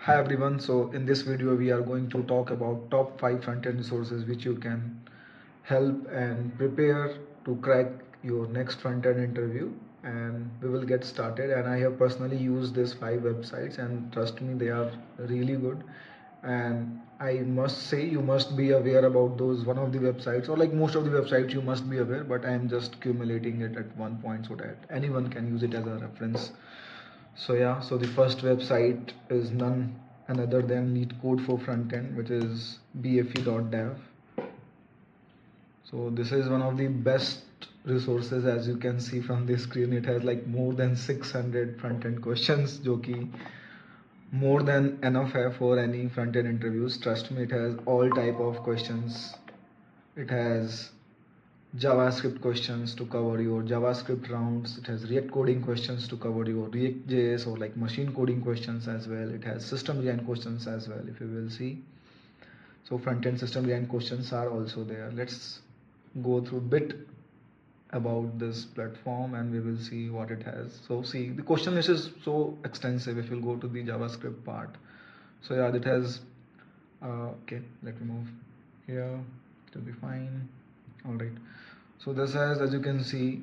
Hi everyone, so in this video we are going to talk about top 5 front-end resources which you can help and prepare to crack your next front-end interview, and we will get started. And I have personally used these 5 websites, and trust me, they are really good. And I must say you must be aware about those one of the websites, or like most of the websites you must be aware, but I am just accumulating it at one point so that anyone can use it as a reference. So yeah, so the first website is none another than LeetCode for Frontend, which is bfe.dev. So this is one of the best resources. As you can see from the screen, it has like more than 600 front-end questions, जो कि more than enough है for any front-end interviews. Trust me, it has all type of questions. It has JavaScript questions to cover your JavaScript rounds. It has React coding questions to cover your React.js or like machine coding questions as well. It has system design questions as well, if you will see. So front-end system design questions are also there. Let's go through bit about this platform and we will see what it has. So see, the question list is so extensive if you'll go to the JavaScript part. So yeah, it has okay, let me move here. It'll be fine. All right. So this has, as you can see,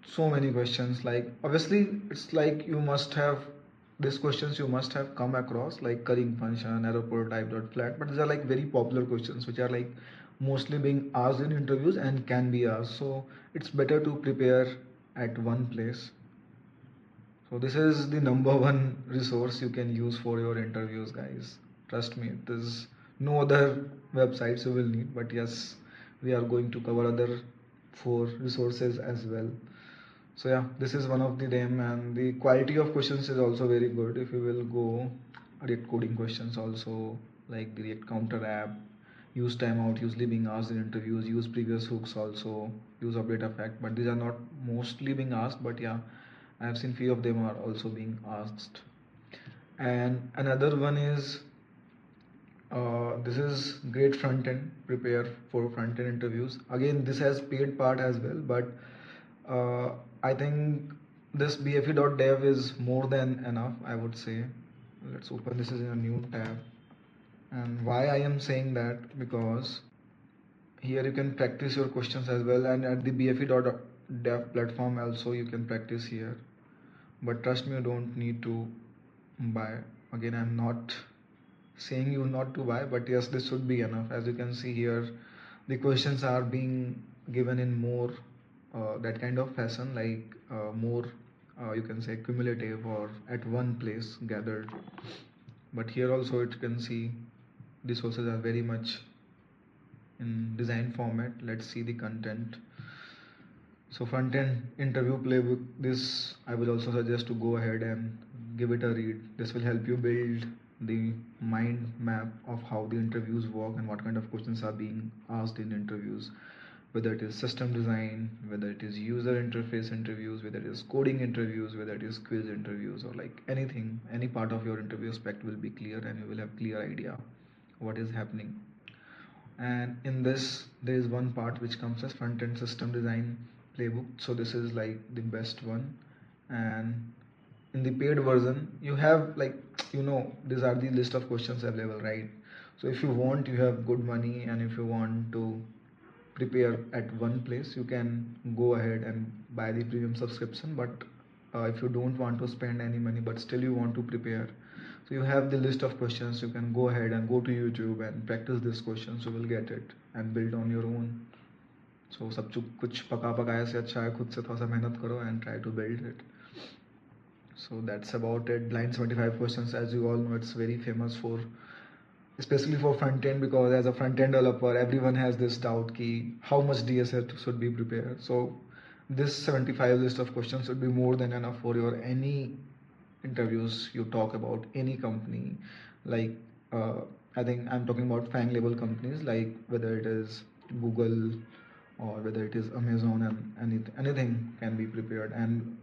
so many questions. Like obviously it's like you must have these questions you must have come across, like currying function, error prototype dot flat, but these are like very popular questions which are like mostly being asked in interviews and can be asked. So it's better to prepare at one place. So this is the number one resource you can use for your interviews, guys. Trust me, there's no other websites you will need, but yes, we are going to cover other four resources as well. So yeah, this is one of the them, and the quality of questions is also very good. If you will go React coding questions also, like the React counter app, use timeout usually being asked in interviews, use previous hooks also, use update effect, but these are not mostly being asked, but yeah, I have seen few of them are also being asked. And another one is this is great front end, prepare for front end interviews. Again, this has paid part as well, but I think this bfe.dev is more than enough, I would say. Let's open this is in a new tab. And why I am saying that, because here you can practice your questions as well, and at the bfe.dev platform also you can practice here. But trust me, you don't need to buy. Again, I'm not saying you not to buy, but yes, this should be enough. As you can see here, the questions are being given in more that kind of fashion, like more you can say cumulative or at one place gathered. But here also it can see the sources are very much in design format. Let's see the content. So front end interview playbook, this I will also suggest to go ahead and give it a read. This will help you build the mind map of how the interviews work and what kind of questions are being asked in interviews, whether it is system design, whether it is user interface interviews, whether it is coding interviews, whether it is quiz interviews, or like anything, any part of your interview aspect will be clear and you will have clear idea what is happening. And in this there is one part which comes as front end system design playbook. So this is like the best one, and in the paid version you have like, these are the list of questions available, right? So if you want, you have good money, and if you want to prepare at one place, you can go ahead and buy the premium subscription. But if you don't want to spend any money but still you want to prepare, so you have the list of questions, you can go ahead and go to YouTube and practice these questions. You will get it and build on your own. So सब कुछ पका पकाया से अच्छा है खुद से थोड़ा सा मेहनत करो and try to build it. So that's about it. Blind 75 questions, as you all know, it's very famous for, especially for front end, because as a front end developer everyone has this doubt ki how much DSL should be prepared. So this 75 list of questions should be more than enough for your any interviews you talk about any company. Like I think I'm talking about FANG label companies, like whether it is Google or whether it is Amazon, and anything can be prepared. And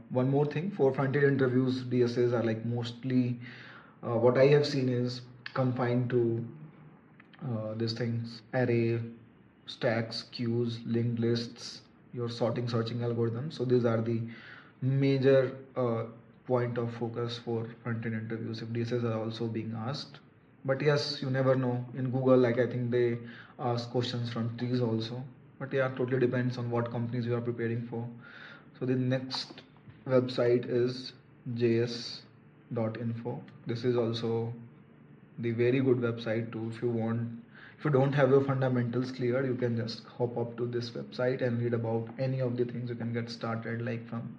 one more thing, for front end interviews DSAs are like mostly what I have seen is confined to these things: array, stacks, queues, linked lists, your sorting searching algorithm. So these are the major point of focus for front-end interviews if DSS are also being asked. But yes, you never know. In Google, like I think they ask questions from trees also. But yeah, totally depends on what companies you are preparing for. So the next website is js.info. This is also the very good website too. If you don't have your fundamentals clear, you can just hop up to this website and read about any of the things. You can get started like from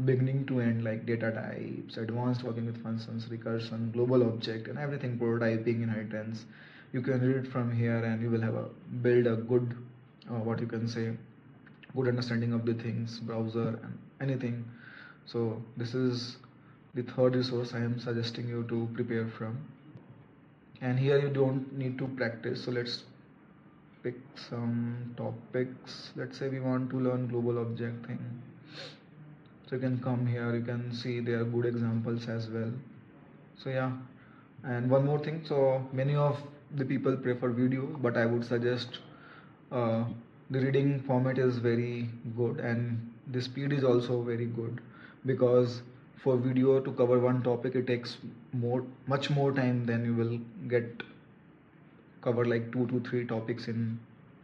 beginning to end, like data types, advanced working with functions, recursion, global object, and everything, prototyping, inheritance. You can read it from here and you will have a build a good what you can say good understanding of the things, browser and anything. So this is the third resource I am suggesting you to prepare from. And here you don't need to practice, so let's pick some topics. Let's say we want to learn global object thing, so you can come here, you can see there are good examples as well. So yeah, and one more thing, so many of the people prefer video, but I would suggest uh, the reading format is very good and the speed is also very good, because for video to cover one topic it takes much more time than you will get cover like 2 to 3 topics in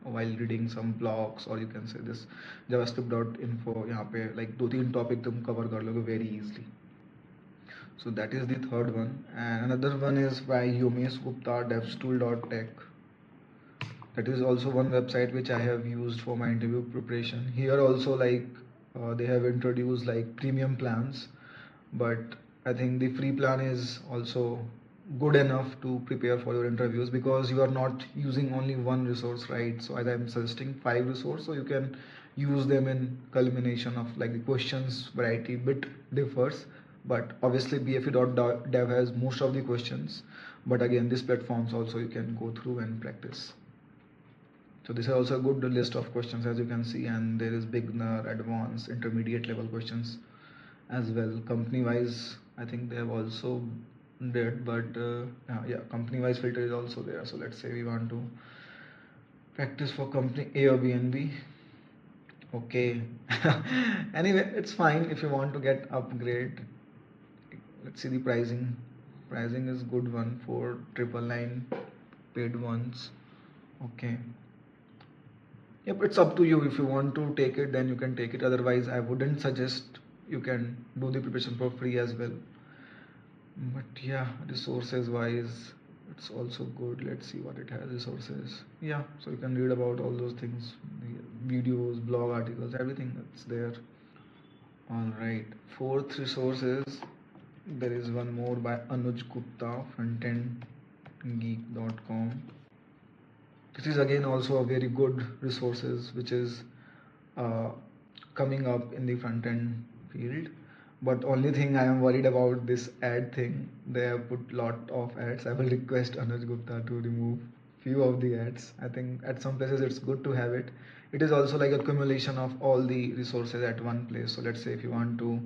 while reading some blogs, or you can say this javascript.info. यहाँ पे like 2 3 topic तुम cover कर लोगे very easily. So that is the third one, and another one is by Yomesh Gupta, devstool.tech. That is also one website which I have used for my interview preparation. Here also like they have introduced like premium plans, but I think the free plan is also good enough to prepare for your interviews, because you are not using only one resource, right? So as I'm suggesting 5 resources, so you can use them in culmination of like the questions variety bit differs, but obviously bfe.dev has most of the questions, but again these platforms also you can go through and practice. So this is also a good list of questions as you can see, and there is beginner, advanced, intermediate level questions as well. Company wise, I think they have also did, but yeah, company wise filter is also there. So let's say we want to practice for company A or B and B. Okay. Anyway, it's fine if you want to get upgrade. Let's see the pricing. Pricing is good one for 999 paid ones. Okay. Yep, it's up to you. If you want to take it, then you can take it. Otherwise, I wouldn't suggest. You can do the preparation for free as well. But yeah, resources wise, it's also good. Let's see what it has. Resources. Yeah, so you can read about all those things, the videos, blog articles, everything that's there. All right. Fourth resources. There is one more by Anuj Gupta, frontendgeek.com. This is again also a very good resources which is uh, coming up in the front end field. But only thing I am worried about this ad thing. They have put lot of ads. I will request Anuj Gupta to remove few of the ads. I think at some places it's good to have it. It is also like accumulation of all the resources at one place. So let's say if you want to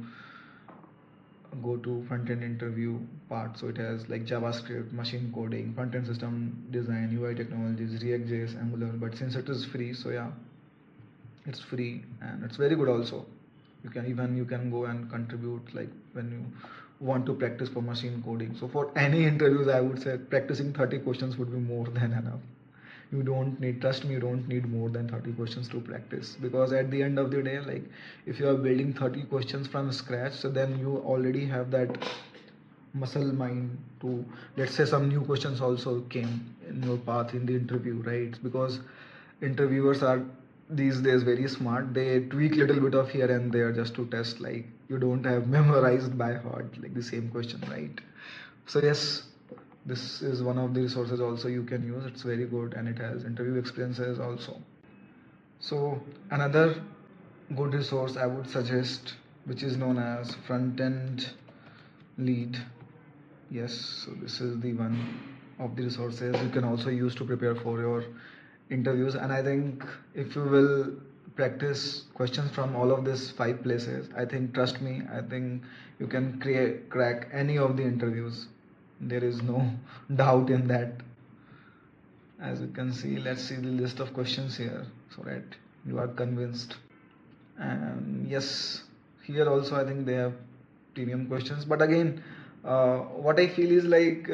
go to front end interview part, so it has like JavaScript, machine coding, front end system design, UI technologies, React.js, Angular. But since it is free, so yeah, it's free and it's very good also. You can go and contribute like when you want to practice for machine coding. So for any interviews, I would say practicing 30 questions would be more than enough. You don't need, trust me, you don't need more than 30 questions to practice, because at the end of the day, like if you are building 30 questions from scratch, so then you already have that muscle mind to, let's say some new questions also came in your path in the interview, right? Because interviewers are these days very smart. They tweak little bit of here and there just to test, like you don't have memorized by heart like the same question, right? So yes, this is one of the resources also you can use. It's very good and it has interview experiences also. So another good resource I would suggest, which is known as front end lead. Yes, so this is the one of the resources you can also use to prepare for your interviews. And I think if you will practice questions from all of these 5 places, I think, trust me, I think you can crack any of the interviews. There is no doubt in that. As you can see, let's see the list of questions here so that you are convinced. And yes, here also I think they have premium questions. But again, what I feel is like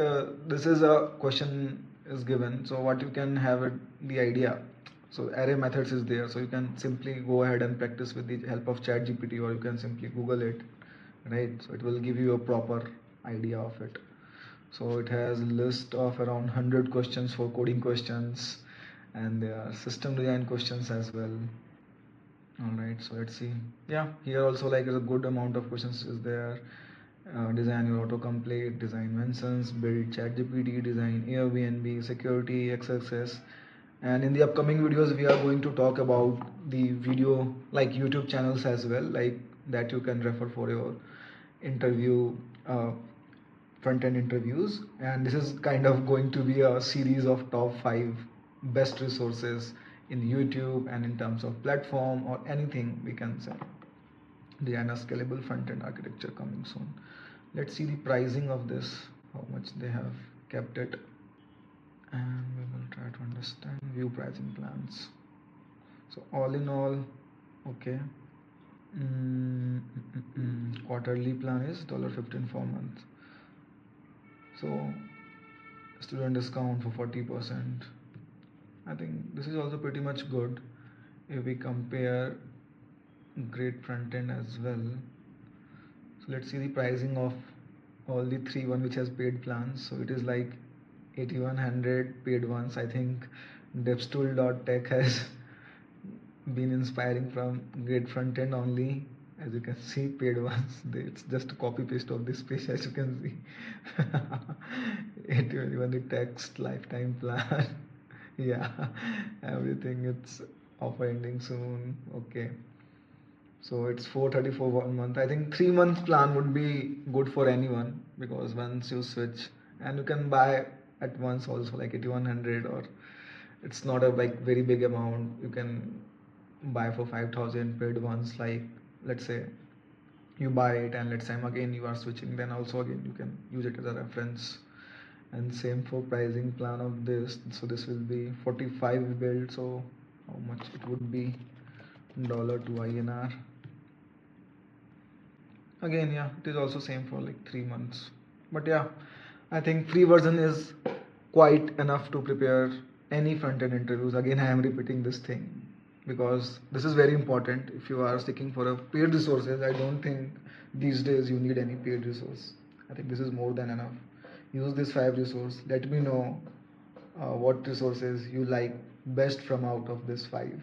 this is a question is given, so what you can have it, the idea. So array methods is there, so you can simply go ahead and practice with the help of ChatGPT, or you can simply Google it, right? So it will give you a proper idea of it. So it has a list of around 100 questions for coding questions, and there are system design questions as well. All right, so let's see. Yeah, here also like a good amount of questions is there. Design your autocomplete, design mentions, build ChatGPT, design Airbnb, security, XSS. And in the upcoming videos, we are going to talk about the video like YouTube channels as well, like that you can refer for your interview, front-end interviews. And this is kind of going to be a series of top 5 best resources in YouTube and in terms of platform or anything we can say. Design a scalable front-end architecture coming soon. Let's see the pricing of this, how much they have kept it, and we will try to understand view pricing plans. So all in all, okay. Quarterly plan is $15 for month. So student discount for 40%. I think this is also pretty much good if we compare great front end as well. So let's see the pricing of all the three one which has paid plans. So it is like 8100 paid ones. I think devstool.tech has been inspiring from great front end only. As you can see, paid ones, it's just a copy paste of this page, as you can see. 81 the text lifetime plan. Yeah, everything, it's offer ending soon. Okay, so it's 434 1 month. I think 3 month plan would be good for anyone, because once you switch, and you can buy at once also like 8100, or it's not a like very big amount. You can buy for 5000 paid once, like let's say you buy it and let's say again you are switching, then also again you can use it as a reference. And same for pricing plan of this. So this will be 45 build. So how much it would be dollar to INR. Again, yeah, it is also same for like 3 months. But yeah, I think free version is quite enough to prepare any front-end interviews. Again, I am repeating this thing because this is very important. If you are seeking for a paid resources, I don't think these days you need any paid resource. I think this is more than enough. Use this 5 resource. Let me know what resources you like best from out of this 5.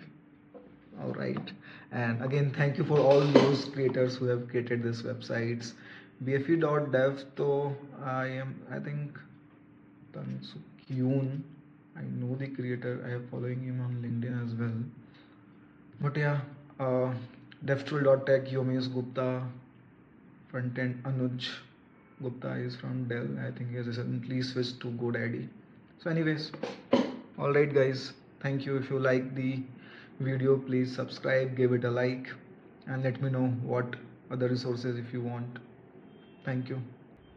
All right, and again thank you for all those creators who have created these websites. bfe.dev, so I think Tansukyun, I know the creator, I am following him on LinkedIn as well. But yeah, devtool.tech, Yomesh Gupta, frontend Anuj Gupta is from Dell. I think he has recently switched to GoDaddy. So anyways, all right guys, thank you. If you like the video, please subscribe, give it a like, and let me know what other resources if you want. Thank you.